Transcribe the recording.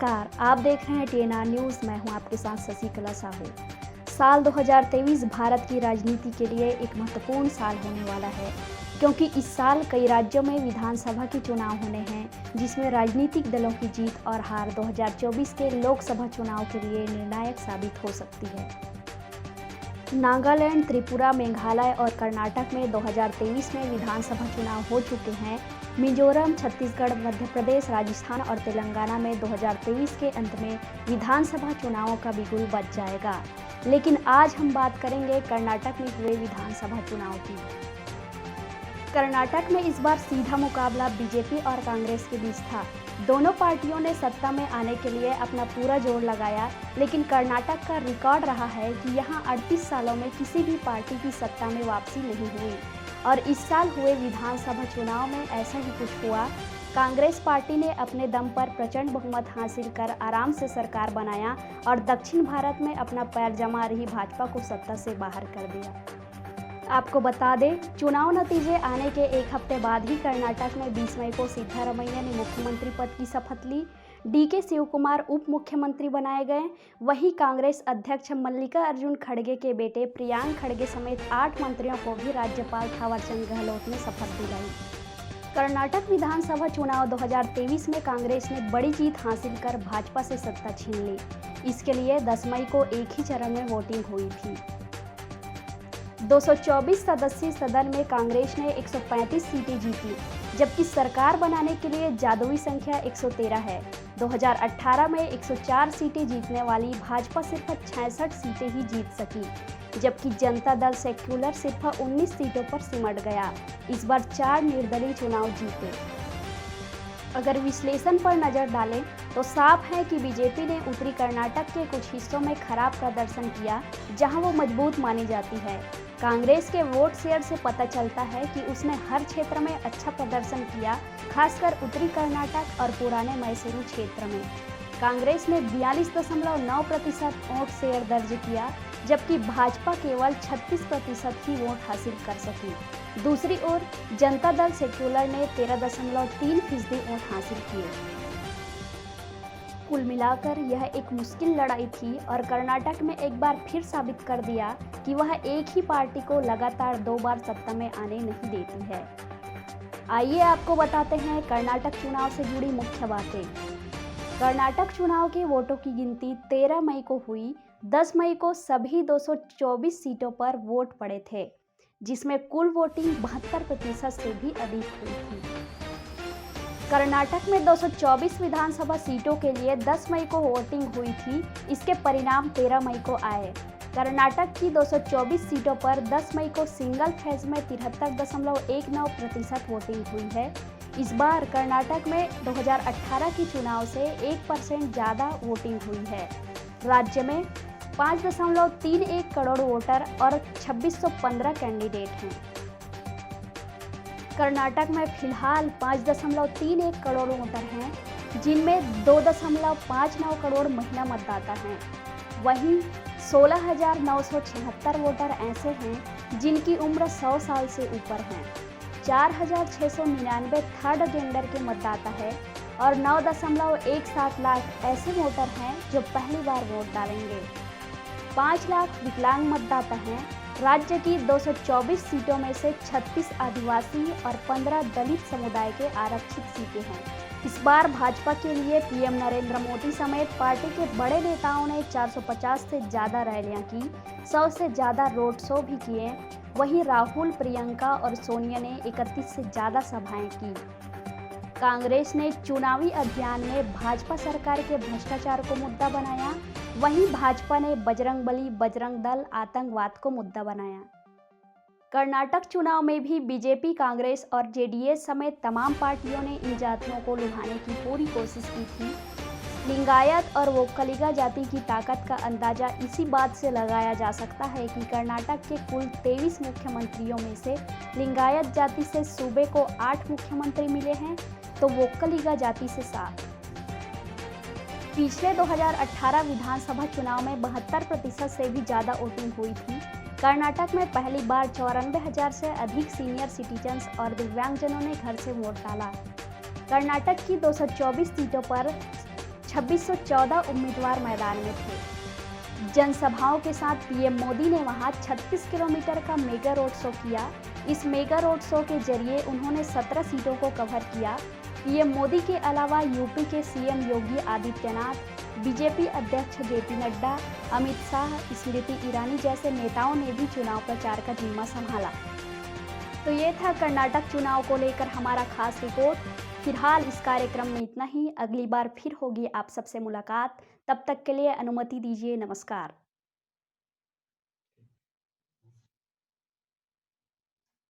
नमस्कार, आप देख रहे हैं TNR न्यूज़। मैं हूं आपके साथ शशिकला साहू। साल 2023 भारत की राजनीति के लिए एक महत्वपूर्ण साल होने वाला है, क्योंकि इस साल कई राज्यों में विधानसभा के चुनाव होने हैं, जिसमें राजनीतिक दलों की जीत और हार 2024 के लोकसभा चुनाव के लिए निर्णायक साबित हो सकती है। नागालैंड, त्रिपुरा, मेघालय और कर्नाटक में 2023 में विधानसभा चुनाव हो चुके हैं। मिजोरम, छत्तीसगढ़, मध्य प्रदेश, राजस्थान और तेलंगाना में 2023 के अंत में विधानसभा चुनावों का बिगुल बज जाएगा। लेकिन आज हम बात करेंगे कर्नाटक में हुए विधानसभा चुनाव की। कर्नाटक में इस बार सीधा मुकाबला बीजेपी और कांग्रेस के बीच था। दोनों पार्टियों ने सत्ता में आने के लिए अपना पूरा जोर लगाया, लेकिन कर्नाटक का रिकॉर्ड रहा है कि यहां 38 सालों में किसी भी पार्टी की सत्ता में वापसी नहीं हुई। और इस साल हुए विधानसभा चुनाव में ऐसा ही कुछ हुआ। कांग्रेस पार्टी ने अपने दम पर प्रचंड बहुमत हासिल कर आराम से सरकार बनाया और दक्षिण भारत में अपना पैर जमा रही भाजपा को सत्ता से बाहर कर दिया। आपको बता दें, चुनाव नतीजे आने के एक हफ्ते बाद ही कर्नाटक में 20 मई को सिद्धारमैया ने मुख्यमंत्री पद की शपथ ली। DK शिवकुमार उप मुख्यमंत्री बनाए गए। वहीं कांग्रेस अध्यक्ष मल्लिकार्जुन खड़गे के बेटे प्रियांक खड़गे समेत 8 मंत्रियों को भी राज्यपाल थावरचंद गहलोत ने शपथ दिलाई। कर्नाटक विधानसभा चुनाव 2023 में कांग्रेस ने बड़ी जीत हासिल कर भाजपा से सत्ता छीन ली। इसके लिए 10 मई को एक ही चरण में वोटिंग हुई थी। 224 सदस्यीय सदन में कांग्रेस ने 135 सीटें जीती, जबकि सरकार बनाने के लिए जादुई संख्या 113 है। 2018 में 104 सीटें जीतने वाली भाजपा सिर्फ 66 सीटें ही जीत सकी, जबकि जनता दल सेक्युलर सिर्फ 19 सीटों पर सिमट गया। इस बार 4 निर्दलीय चुनाव जीते। अगर विश्लेषण पर नजर डालें तो साफ है कि बीजेपी ने उत्तरी कर्नाटक के कुछ हिस्सों में खराब प्रदर्शन किया, जहां वो मजबूत मानी जाती है। कांग्रेस के वोट शेयर से पता चलता है कि उसने हर क्षेत्र में अच्छा प्रदर्शन किया, खासकर उत्तरी कर्नाटक और पुराने मैसूरू क्षेत्र में। कांग्रेस ने 42.9% वोट शेयर दर्ज किया, जबकि भाजपा केवल 36% ही वोट हासिल कर सकी। दूसरी ओर जनता दल सेक्युलर ने 13.3% वोट हासिल किए। कुल मिलाकर यह एक मुश्किल लड़ाई थी और कर्नाटक में एक बार फिर साबित कर दिया कि वह एक ही पार्टी को लगातार 2 बार सत्ता में आने नहीं देती है। आइए आपको बताते हैं कर्नाटक चुनाव से जुड़ी मुख्य बातें। कर्नाटक चुनाव के वोटों की गिनती 13 मई को हुई। 10 मई को सभी 224 सीटों पर वोट पड़े थे, जिसमें कुल वोटिंग 72% से भी अधिक हुई थी। कर्नाटक में 224 विधानसभा सीटों के लिए 10 मई को वोटिंग हुई थी। इसके परिणाम 13 मई को आए। कर्नाटक की 224 सीटों पर 10 मई को सिंगल फेज में 73.19% वोटिंग हुई है। इस बार कर्नाटक में 2018 के चुनाव से 1% ज़्यादा वोटिंग हुई है। राज्य में 5.31 करोड़ वोटर और 2615 कैंडिडेट हैं। कर्नाटक में फिलहाल 5.31 करोड़ वोटर हैं, जिनमें 2.59 करोड़ महिला मतदाता हैं। वहीं 16,976 वोटर ऐसे हैं जिनकी उम्र 100 साल से ऊपर है। 4,699 थर्ड जेंडर के मतदाता है और 9.17 लाख ऐसे वोटर हैं जो पहली बार वोट डालेंगे। 5 लाख विकलांग मतदाता हैं। राज्य की 224 सीटों में से 36 आदिवासी और 15 दलित समुदाय के आरक्षित सीटें हैं। इस बार भाजपा के लिए PM नरेंद्र मोदी समेत पार्टी के बड़े नेताओं ने 450 से ज़्यादा रैलियां की, 100 से ज़्यादा रोड शो भी किए। वहीं राहुल, प्रियंका और सोनिया ने 31 से ज़्यादा सभाएं की। कांग्रेस ने चुनावी अभियान में भाजपा सरकार के भ्रष्टाचार को मुद्दा बनाया। वहीं भाजपा ने बजरंगबली, बजरंग दल, आतंकवाद को मुद्दा बनाया। कर्नाटक चुनाव में भी बीजेपी, कांग्रेस और JDS समेत तमाम पार्टियों ने इन जातियों को लुभाने की पूरी कोशिश की थी। लिंगायत और वोक्कलिगा जाति की ताकत का अंदाजा इसी बात से लगाया जा सकता है कि कर्नाटक के कुल 23 मुख्यमंत्रियों में से लिंगायत जाति से सूबे को 8 मुख्यमंत्री मिले हैं, तो वोक्कलिगा जाति से 7। पिछले 2018 विधानसभा चुनाव में 72% से भी ज़्यादा वोटिंग हुई थी। कर्नाटक में पहली बार 94,000 से अधिक सीनियर सिटीजन्स और दिव्यांगजनों ने घर से वोट डाला। कर्नाटक की 224 सीटों पर 2614 उम्मीदवार मैदान में थे। जनसभाओं के साथ पीएम मोदी ने वहां 36 किलोमीटर का मेगा रोड शो किया। इस मेगा रोड शो के जरिए उन्होंने 17 सीटों को कवर किया। पीएम मोदी के अलावा यूपी के सीएम योगी आदित्यनाथ, बीजेपी अध्यक्ष जेपी नड्डा, अमित शाह, स्मृति ईरानी जैसे नेताओं ने भी चुनाव प्रचार का जिम्मा संभाला। तो ये था कर्नाटक चुनाव को लेकर हमारा खास रिपोर्ट। फिलहाल इस कार्यक्रम में इतना ही। अगली बार फिर होगी आप सबसे मुलाकात। तब तक के लिए अनुमति दीजिए। नमस्कार।